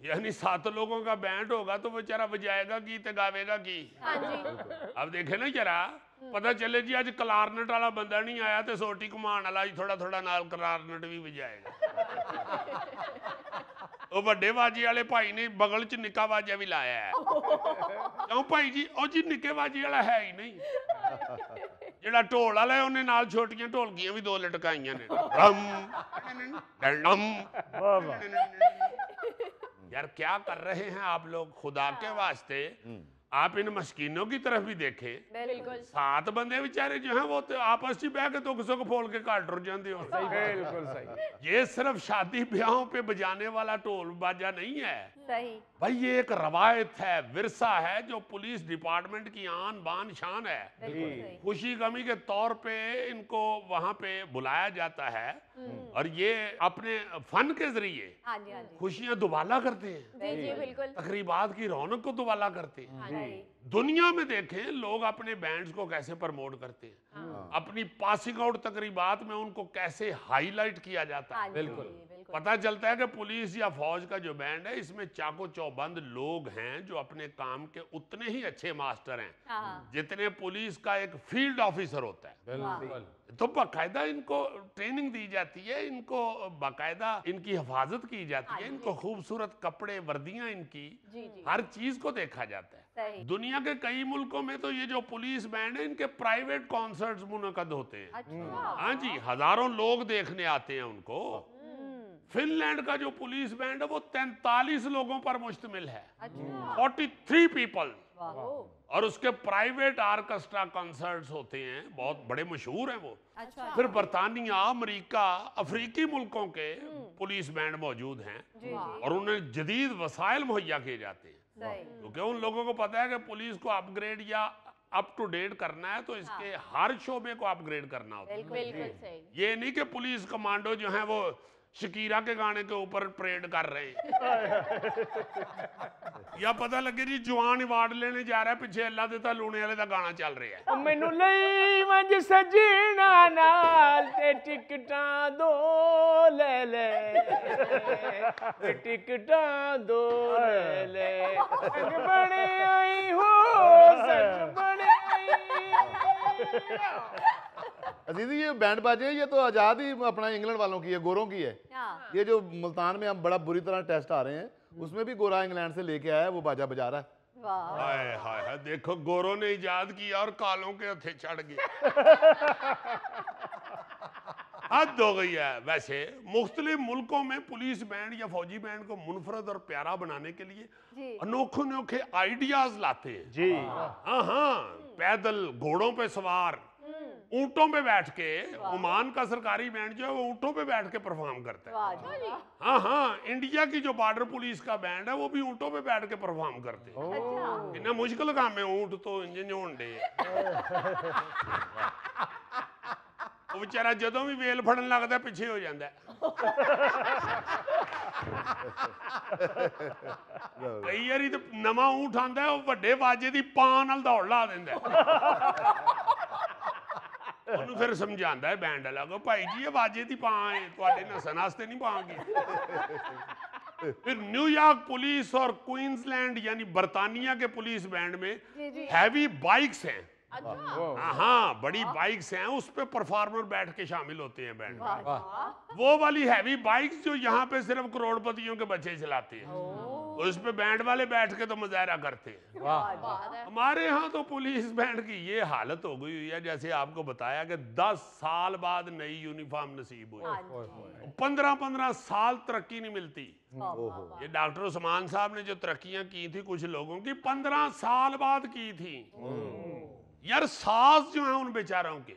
यानी 7 लोगों का बैंड होगा तो बेचारा बजाएगा की ते गावेगा की। अब देखे ना जरा, पता चले जी आज कलारनेट वाला बंदा नहीं आया तो सोटी घुमान वाला थोड़ा थोड़ा नाल कलारनेट भी बजाएगा। ਉਹ ਵੱਡੇ ਬਾਜੀ ਵਾਲੇ ਭਾਈ ਨੇ ਬਗਲ ਚ ਨਿੱਕਾ ਬਾਜਾ ਵੀ ਲਾਇਆ ਹੈ। ਕਿਉਂ ਭਾਈ ਜੀ? ਉਹ ਜੀ ਨਿੱਕੇ ਬਾਜੀ ਵਾਲਾ ਹੈ ਹੀ ਨਹੀਂ। ਜਿਹੜਾ ਢੋਲ ਵਾਲਾ ਉਹਨੇ ਨਾਲ ਛੋਟੀਆਂ ਢੋਲਕੀਆਂ ਵੀ 2 ਲਟਕਾਈਆਂ ਨੇ। यार क्या कर रहे हैं आप लोग? खुदा के वास्ते आप इन मस्कीनों की तरफ भी देखें। बिल्कुल। 7 बंदे बेचारे जो हैं वो तो आपस में बह के दुख सुख फोल के काट रुर जाते हो। बिल्कुल सही। ये सिर्फ शादी ब्याहों पे बजाने वाला ढोल बाजा नहीं है, सही। भाई ये एक रवायत है, विरसा है जो पुलिस डिपार्टमेंट की आन बान शान है। बिल्कुल सही। खुशी गमी के तौर पे इनको वहां पे बुलाया जाता है और ये अपने फन के जरिए हाँ जी, हाँ जी। खुशियां दुबाला करते हैं, जी जी बिल्कुल। तकरीबात की रौनक को दुबाला करते हैं। हाँ जी। दुनिया में देखें लोग अपने बैंड्स को कैसे प्रमोट करते हैं, अपनी पासिंग आउट तकरीबात में उनको कैसे हाईलाइट किया जाता हाँ है। जी, बिल्कुल। बिल्कुल। पता चलता है कि पुलिस या फौज का जो बैंड है इसमें चाको चौबंद लोग हैं जो अपने काम के उतने ही अच्छे मास्टर हैं हाँ। जितने पुलिस का एक फील्ड ऑफिसर होता है। बिल्कुल। तो बाकायदा इनको ट्रेनिंग दी जाती है, इनको बाकायदा इनकी हिफाजत की जाती है, इनको खूबसूरत कपड़े वर्दियां इनकी जी जी हर चीज को देखा जाता है। सही। दुनिया के कई मुल्कों में तो ये जो पुलिस बैंड है इनके प्राइवेट कॉन्सर्ट्स मुनक़द होते हैं। अच्छा। हाँ जी, हजारों लोग देखने आते हैं उनको। फिनलैंड का जो पुलिस बैंड है वो 43 लोगों पर मुश्तमिल है, अच्छा। 43 पीपल, वाह। और उसके प्राइवेट ऑर्केस्ट्रा कॉन्सर्ट्स होते हैं, बहुत बड़े मशहूर हैं वो। अच्छा। फिर बरतानिया, अमेरिका, अफ्रीकी मुल्कों के पुलिस बैंड मौजूद हैं जी जी और उन्हें जदीद वसाइल मुहैया किए जाते हैं सही। क्योंकि उन लोगों को पता है कि पुलिस को अपग्रेड या अप टू डेट करना है तो इसके हर शोबे को अपग्रेड करना होता है। बिल्कुल सही। ये नहीं कि पुलिस कमांडो जो है वो शकीरा के गाने के ऊपर परेड कर रहे हैं या पता लगे जी जवान अवार्ड लेने जा रहा है, पीछे अल्लाह देता लूने वाले का गाना चल रहा है। मैनू लई वंज सजना नाल ते टिकटां दो ले ले, ते टिकटां दो ले ले, संग बने आई हो, संग बने आई। अजीजी ये बैंड बाजे ये तो आज़ाद ही अपना इंग्लैंड वालों की है, गोरों की है। हाँ। ये जो मुल्तान में हम बड़ा बुरी तरह टेस्ट आ रहे हैं उसमें भी गोरा इंग्लैंड से लेके आया है, वो बाजा बजा रहा है। वाह। हाय हाय हाय, देखो गोरों ने इजाद किया और कालों के हथे चढ़ गए। हद हो गई है। वैसे मुख्तलिफ मुल्कों में पुलिस बैंड या फौजी बैंड को मुनफरद और प्यारा बनाने के लिए जी। अनोखे अनोखे आइडियाज लाते हैं। जी। हाँ हाँ, पैदल, घोड़ों पे सवार, ऊंटों पे बैठ के। ओमान का सरकारी बैंड जो है वो ऊंटों पे बैठ के परफॉर्म करता है। वाह जी। हाँ हाँ, इंडिया की जो बॉर्डर पुलिस का बैंड है वो भी ऊंटों पे बैठ के परफॉर्म करते हैं। अच्छा। इतना मुश्किल काम है, ऊंट तो इंजन होंडे वो बेचारा जदों भी वेल फड़न लगता पीछे हो जाता है। कई बारी तो नवा ऊंट आंदा है, वो वड्डे बाजे दी पां नाल दौड़ ला दिंदा है। ਉਹਨੂੰ ਫਿਰ ਸਮਝਾਉਂਦਾ ਹੈ बैंड वाला को, भाई जी ये बाजे दी पां है, ਤੁਹਾਡੇ ਨਸਣ ਵਾਸਤੇ नहीं ਪਾਂਗੇ। फिर न्यूयॉर्क पुलिस और क्वींसलैंड यानी बर्तानिया के पुलिस बैंड में हैवी बाइक्स हैं। हाँ, बड़ी बाइक्स हैं, उस पे परफॉर्मर बैठ के शामिल होते हैं बैंड में। वो वाली हैवी बाइक्स जो यहाँ पे सिर्फ करोड़पतियों के बच्चे चलाते हैं, उस पे बैंड वाले बैठ के तो मुजाहरा करते हैं। हमारे यहाँ तो पुलिस बैंड की ये हालत हो गई हुई है, जैसे आपको बताया कि 10 साल बाद नई यूनिफॉर्म नसीब हुई, 15-15 साल तरक्की नहीं मिलती। ये डॉक्टर उस्मान साहब ने जो तरक्कियां की थी कुछ लोगों की 15 साल बाद की थी। यार सास जो है उन बेचारों के,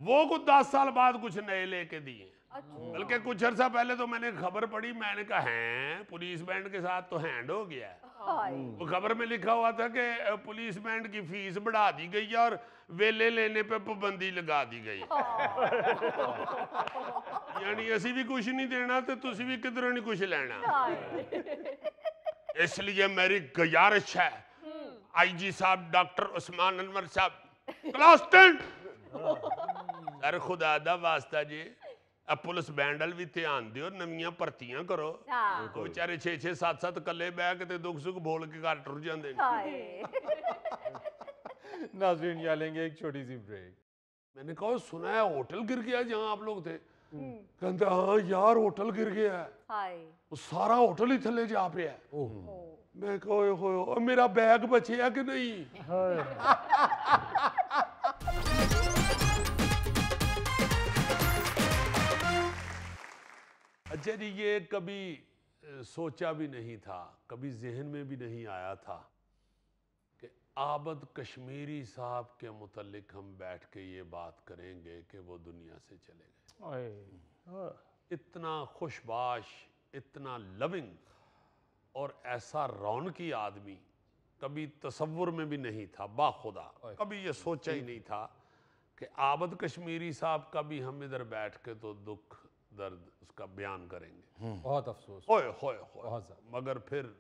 वो को 10 साल बाद कुछ नए लेके दिए। बल्कि कुछ अर्सा पहले तो मैंने खबर पढ़ी, मैंने कहा है पुलिस बैंड के साथ तो हैंड हो गया है। वो खबर में लिखा हुआ था कि पुलिस बैंड की फीस बढ़ा दी गई है और वेले लेने पे पाबंदी लगा दी गई। यानी असी भी कुछ नहीं देना तो तुसी भी किधरों नहीं कुछ लेना। इसलिए मेरी गुजारिश है आईजी साहब डॉक्टर उस्मान अनवर साहब, क्लास 10 सर खुदा दा वास्ता जी अब पुलिस बैंड भी ध्यान दियो, नवियां भर्तियां करो। बेचारे 6-6 7-7 कले बह के दुख सुख बोल के घर टुर जाते हैं। नाज़रीन यहाँ लेंगे एक छोटी सी ब्रेक। मैंने कहा सुना है होटल गिर गया जहां आप लोग थे। कहते हाँ यार होटल गिर गया है, वो सारा होटल ही थले जा पे है। मैं कहो मेरा बैग बचे है कि नहीं। अच्छा जी, ये कभी सोचा भी नहीं था, कभी जहन में भी नहीं आया था कि आबद कश्मीरी साहब के मुतल्लिक हम बैठ के ये बात करेंगे कि वो दुनिया से चले गए। इतना खुशबाश, इतना लविंग और ऐसा रौनकी आदमी कभी तसव्वुर में भी नहीं था, बाखुदा कभी ये सोचा ही नहीं था कि आबद कश्मीरी साहब का भी हम इधर बैठ के तो दुख दर्द उसका बयान करेंगे। बहुत अफसोस। होए होए होए। बहुत ज़्यादा। मगर फिर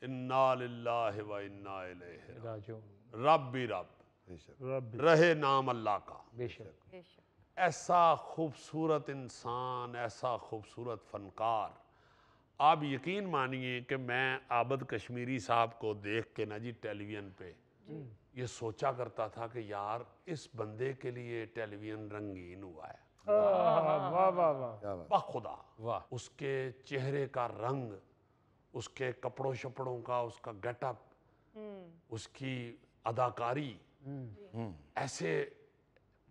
इन्ना लिल्लाहि व इन्ना इलैहि राजू रब भी रब रब्बी रहे नाम अल्लाह का। बेशक ऐसा खूबसूरत इंसान, ऐसा खूबसूरत फनकार। आप यकीन मानिए कि मैं आबद कश्मीरी साहब को देख के ना जी टेलीविज़न पे ये सोचा करता था कि यार इस बंदे के लिए टेलीविज़न रंगीन हुआ है। वाह वाह वाह। बाखुदा वाह। उसके चेहरे का रंग, उसके कपड़ों शपड़ों का उसका गेटअप, उसकी अदाकारी, ऐसे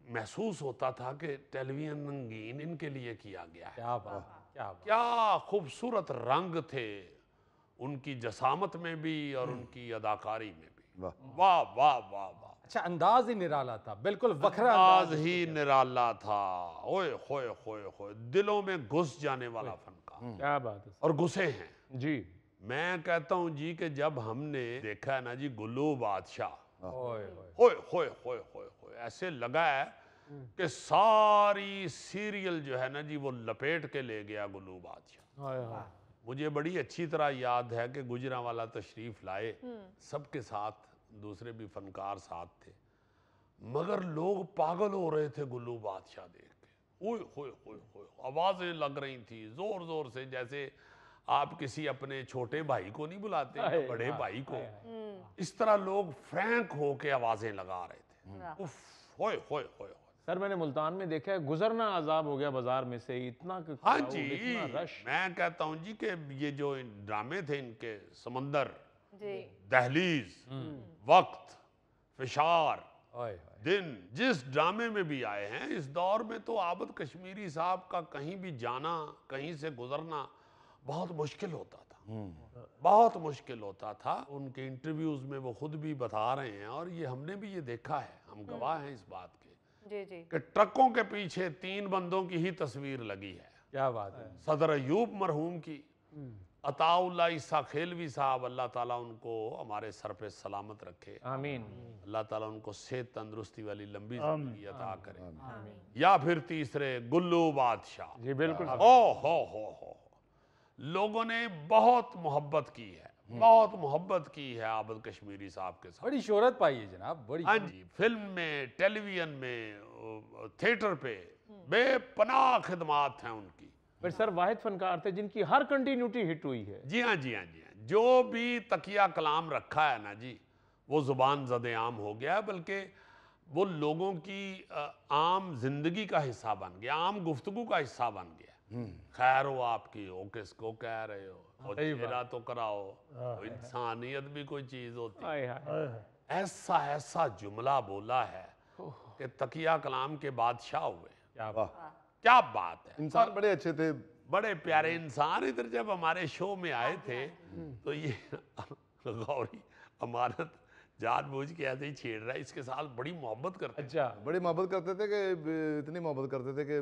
महसूस होता था कि टेलीविज़न रंगीन इनके लिए किया गया है। क्या बात, क्या बात। क्या खूबसूरत रंग थे उनकी जसामत में भी और उनकी अदाकारी में भी। वाह वाह वाह वाह वाह। अच्छा, अंदाज ही निराला था, बिल्कुल वखरा अंदाज ही निराला था। ओए होए होए होए, दिलों में घुस जाने वाला फनकार। क्या बात है और घुसे हैं जी। मैं कहता हूं जी कि जब हमने देखा है ना जी गुल्लू बादशाह, ओए होए। होए होए होए होए होए, ऐसे लगा है कि सारी सीरियल जो है ना जी वो लपेट के ले गया गुल्लू बादशाह। हाय हाय। मुझे बड़ी अच्छी तरह याद है कि गुजरांवाला तशरीफ लाए, सबके साथ दूसरे भी फनकार साथ थे, मगर लोग पागल हो रहे थे गुल्लू बादशाह देख के। ओए होए होए होए, आवाजें लग रही थी जोर जोर से, जैसे आप किसी अपने छोटे भाई को नहीं बुलाते या बड़े भाई को, इस तरह लोग फ्रैंक होके आवाजें लगा रहे थे। उफ, होए होए होए। सर मैंने मुल्तान में देखा है, गुजरना आजाब हो गया बाजार में से, इतना हाँ crowd, जी, इतना रश। मैं कहता हूँ जी कि ये जो ड्रामे थे इनके, समंदर, जी दहलीज, वक्त, फिशार, ओए होए। दिन, जिस ड्रामे में भी आए हैं इस दौर में, तो आबद कश्मीरी साहब का कहीं भी जाना, कहीं से गुजरना बहुत मुश्किल होता था, बहुत मुश्किल होता था। उनके इंटरव्यूज में वो खुद भी बता रहे हैं, और ये हमने भी ये देखा है, हम गवाह हैं इस बात के, जी जी कि ट्रकों के पीछे 3 बंदों की ही तस्वीर लगी है। क्या बात है। सदर अयूब मरहूम की, अताउल्लाह ईसा खेलवी साहब, अल्लाह ताला उनको हमारे सर पे सलामत रखे, आमीन। अल्लाह ताला उनको सेहत तंदुरुस्ती वाली लंबी जिंदगी अता करे। या फिर तीसरे गुल्लू बादशाह। जी बिल्कुल। ओ हो, लोगों ने बहुत मोहब्बत की है, बहुत मोहब्बत की है आबद कश्मीरी साहब के साथ। बड़ी शोहरत पाई है जनाब, बड़ी। हाँ जी, फिल्म में, टेलीविजन में, थिएटर पे बेपनाह खिदमात हैं उनकी। पर सर वाहिद फनकार थे जिनकी हर कंटिन्यूटी हिट हुई है। जी हाँ जी हाँ जी हाँ, जो भी तकिया कलाम रखा है ना जी, वो जुबान ज़द आम हो गया, बल्कि वो लोगों की आम जिंदगी का हिस्सा बन गया, आम गुफ्तगू का हिस्सा बन गया। खैर हो आपकी, हो किसको कह रहे हो, और चेहरा तो कराओ, इंसानियत भी कोई चीज़ होती है। हाय हाय। ऐसा ऐसा जुमला बोला है कि तकिया कलाम के बादशाह हुए। क्या बात। क्या बात है। इंसान बड़े अच्छे थे, बड़े प्यारे इंसान। इधर जब हमारे शो में आए थे तो ये गौरी अमानत जानबूझ के ऐसे ही छेड़ रहा है, इसके साथ बड़ी मोहब्बत करते हैं। अच्छा। बड़ी मोहब्बत करते थे कि इतनी मोहब्बत करते थे कि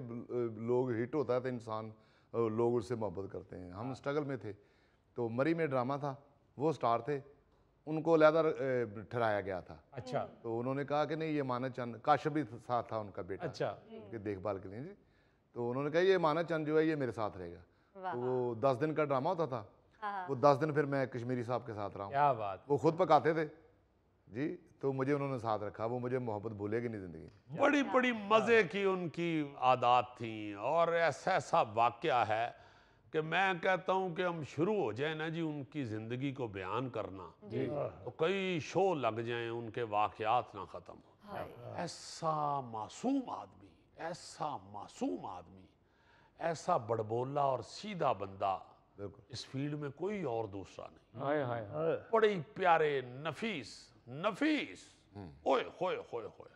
लोग हिट होता है तो इंसान, लोग उससे मोहब्बत करते हैं। हम स्ट्रगल में थे, तो मरी में ड्रामा था, वो स्टार थे, उनको अलहदा ठहराया गया था। अच्छा। तो उन्होंने कहा कि नहीं, ये मानद चंद, काश्यप भी साथ था उनका बेटा, अच्छा। उनकी देखभाल के लिए जी। तो उन्होंने कहा ये मानद चंद जो है ये मेरे साथ रहेगा। तो वो 10 दिन का ड्रामा होता था, वो 10 दिन फिर मैं कश्मीरी साहब के साथ रहा हूँ। क्या बात। वो खुद पकाते थे जी, तो मुझे उन्होंने साथ रखा, वो मुझे मोहब्बत भूलेगी नहीं जिंदगी। बड़ी बड़ी मज़े की उनकी आदत थी। और ऐसा ऐसा वाक़या है कि मैं कहता हूँ कि हम शुरू हो जाए ना जी उनकी ज़िंदगी को बयान करना, तो कई शो लग जाएं, उनके वाक़यात ना ख़त्म हो। ऐसा मासूम आदमी, ऐसा मासूम आदमी, ऐसा बड़बोला और सीधा बंदा इस फील्ड में कोई और दूसरा नहीं। हाय हाय। बड़े प्यारे, नफीस नफीस। ओए होए होए होए।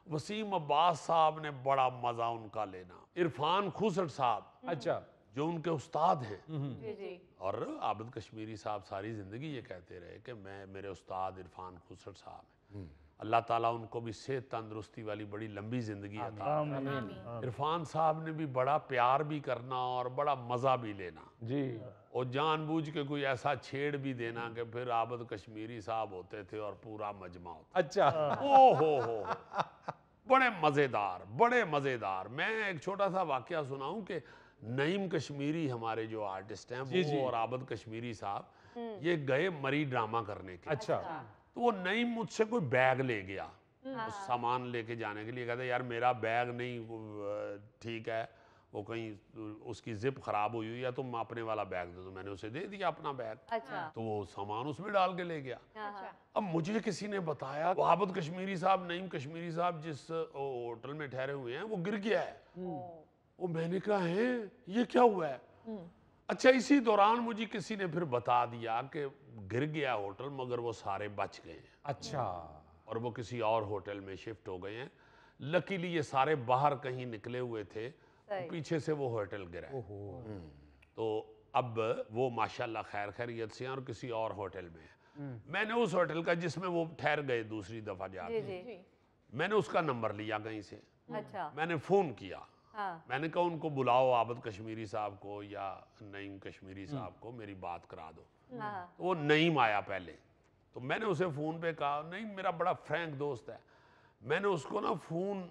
वसीम अब्बास साहब ने बड़ा मजा उनका लेना। इरफान खुसर साहब, अच्छा। जो उनके उस्ताद हैं। जी जी और आबिद कश्मीरी साहब सारी ज़िंदगी ये कहते रहे कि मेरे उस्ताद इरफान खुसर साहब हैं, अल्लाह ताला उनको भी सेहत तंदुरुस्ती वाली बड़ी लंबी ज़िंदगी अता करे। इरफान साहब ने भी बड़ा प्यार भी करना और बड़ा मज़ा भी लेना जी। और जानबूझ के कोई ऐसा छेड़ भी देना कि फिर आबिद कश्मीरी साहब होते थे और पूरा मजमा होता। अच्छा। ओ हो बड़े मज़ेदार। मैं एक छोटा सा वाकया सुनाऊं कि नईम कश्मीरी हमारे जो आर्टिस्ट हैं वो और आबिद कश्मीरी साहब ये गए मरी ड्रामा करने के। अच्छा। तो वो नईम मुझसे कोई बैग ले गया, वो सामान लेके जाने के लिए। कहते यार मेरा बैग नहीं ठीक है, वो कहीं उसकी जिप खराब हुई हुई है, तुम अपने वाला बैग दे दो। मैंने उसे दे दिया अपना बैग। अच्छा। तो वो सामान उसमें डाल के ले गया। अच्छा। अब मुझे किसी ने बताया वो आबिद कश्मीरी साहब, नईम कश्मीरी साहब जिस होटल में ठहरे हुए हैं वो गिर गया है। वो मैंने कहा है ये क्या हुआ है? अच्छा, इसी दौरान मुझे किसी ने फिर बता दिया कि गिर गया होटल मगर वो सारे बच गए हैं। अच्छा। और वो किसी और होटल में शिफ्ट हो गए हैं। लकीली ये सारे बाहर कहीं निकले हुए थे, पीछे से वो होटल गिरा है। तो अब वो माशाल्लाह खैर खैरियत से हैं और किसी और होटल में है। मैंने उस होटल का जिसमें वो ठहर गए दूसरी दफा जाके, मैंने उसका नंबर लिया कहीं से। अच्छा। मैंने फोन किया। हाँ। मैंने कहा उनको बुलाओ आबिद कश्मीरी साहब को या नईम कश्मीरी साहब को, मेरी बात करा दो। तो वो नईम आया पहले। तो मैंने उसे फ़ोन पे कहा, नईम मेरा बड़ा फ्रैंक दोस्त है। मैंने उसको ना फ़ोन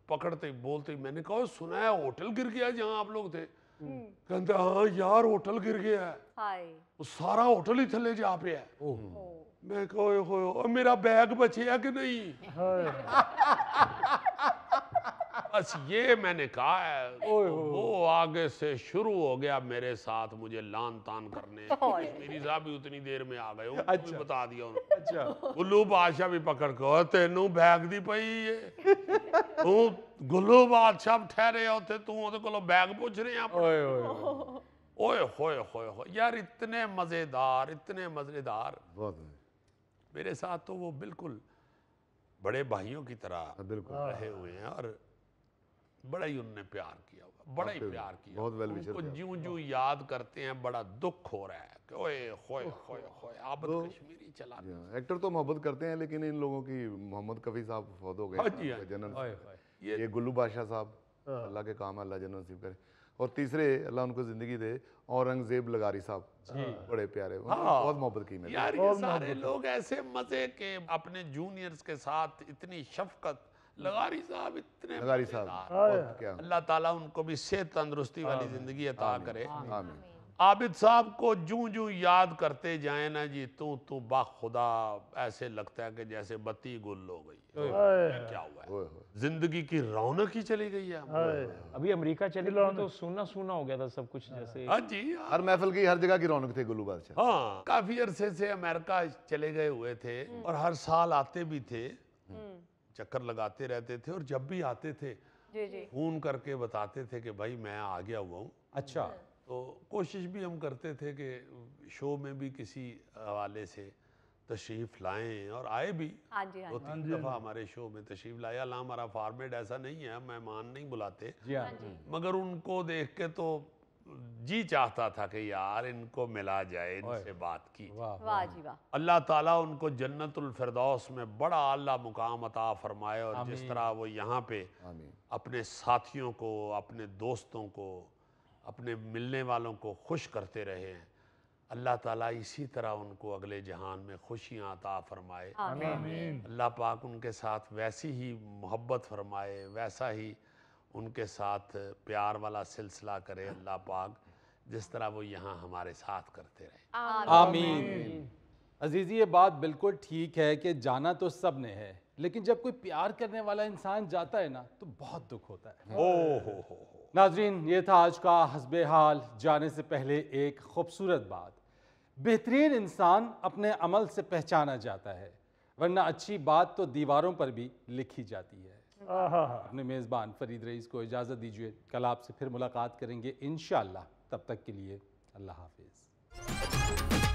पकड़ते ही बोलते ही मैंने कहा सुना है होटल गिर गया जहाँ आप लोग थे? कहते हाँ यार होटल गिर गया है, वो सारा होटल ही थले जा पे है। मैं कहा मेरा बैग बचे है कि नहीं? बस ये मैंने कहा है। वो आगे से शुरू हो गया मेरे साथ मुझे लान तान करने। मेरी साहब भी उतनी देर में आ गए, उनको भी बता दिया उन्होंने। अच्छा। गुल्लू बादशाह भी पकड़ के तेनू बैग दी पई ये तू गुल्लू बादशाह ठहरे होते तू ओदे कोलों बैग पूछ रहे हैं। ओए होए यार इतने मजेदार मेरे साथ तो वो बिल्कुल बड़े भाइयों की तरह बिल्कुल रहे हुए हैं और बड़ा ही उन्होंने प्यार किया हुआ, बड़ा ही प्यार किया। बहुत वेल विशर। उनको ज्यों याद करते हैं बड़ा दुख हो रहा है कि ओए होए आबिद कश्मीरी चला गया। एक्टर तो मोहब्बत करते हैं लेकिन इन लोगों की मोहम्मद कफी साहब फौत हो गए जनरल। ये गुल्लू बादशाह साहब अल्लाह के काम अल्लाह जन्नत नसीब करे। और तीसरे अल्लाह उनको जिंदगी दे औरंगजेब लगारी साहब बड़े प्यारे, बहुत मोहब्बत की मैंने। यार ये सारे लोग ऐसे मजे के अपने जूनियर्स के साथ इतनी शफकत। लगारी साहब इतने लगारी साहब अल्लाह ताला उनको भी सेहत तंदुरुस्ती वाली जिंदगी अता करे। आबिद साहब को जूं याद करते जाए ना जी तू बाखुदा ऐसे लगता है कि जैसे बत्ती गुल हो गई। क्या हुआ है? जिंदगी की रौनक ही चली गई है। अभी अमेरिका चले गए तो सूना हो गया था सब कुछ जैसे। हाँ जी, हर महफिल की हर जगह की रौनक थी गुल्लू बादशाह। हाँ, काफी अरसे से अमेरिका चले गए हुए थे और हर साल आते भी थे, चक्कर लगाते रहते थे और जब भी आते थे फोन करके बताते थे कि भाई मैं आ गया हुआ हूँ। अच्छा। तो कोशिश भी हम करते थे कि शो में भी किसी हवाले से तशरीफ़ लाएं और आए भी। हाँ जी, हाँ 2-3 दफ़ा हमारे शो में तशरीफ़ लाया। अल्लाह हमारा फॉर्मेट ऐसा नहीं है, मेहमान नहीं बुलाते, मगर उनको देख के तो जी चाहता था कि यार इनको मिला जाए, इनसे बात की। वाह जी वाह। अल्लाह ताला उनको जन्नतुल फिरदौस में बड़ा आला मुकाम अता फरमाए और जिस तरह वो यहाँ पे अपने साथियों को, अपने दोस्तों को, अपने मिलने वालों को खुश करते रहे हैं, अल्लाह ताला इसी तरह उनको अगले जहान में खुशियाँ अता फरमाए। अल्लाह पाक उनके साथ वैसी ही मोहब्बत फरमाए, वैसा ही उनके साथ प्यार वाला सिलसिला करे अल्लाह पाक, जिस तरह वो यहाँ हमारे साथ करते रहे। आमीन। अजीज़ी, ये बात बिल्कुल ठीक है कि जाना तो सब ने है, लेकिन जब कोई प्यार करने वाला इंसान जाता है ना तो बहुत दुख होता है। हो नाजरीन, ये था आज का हस्बे हाल। जाने से पहले एक खूबसूरत बात, बेहतरीन इंसान अपने अमल से पहचाना जाता है, वरना अच्छी बात तो दीवारों पर भी लिखी जाती है। अपने मेज़बान फरीद रईस को इजाज़त दीजिए, कल आपसे फिर मुलाकात करेंगे इंशाअल्लाह। तब तक के लिए अल्लाह हाफिज़।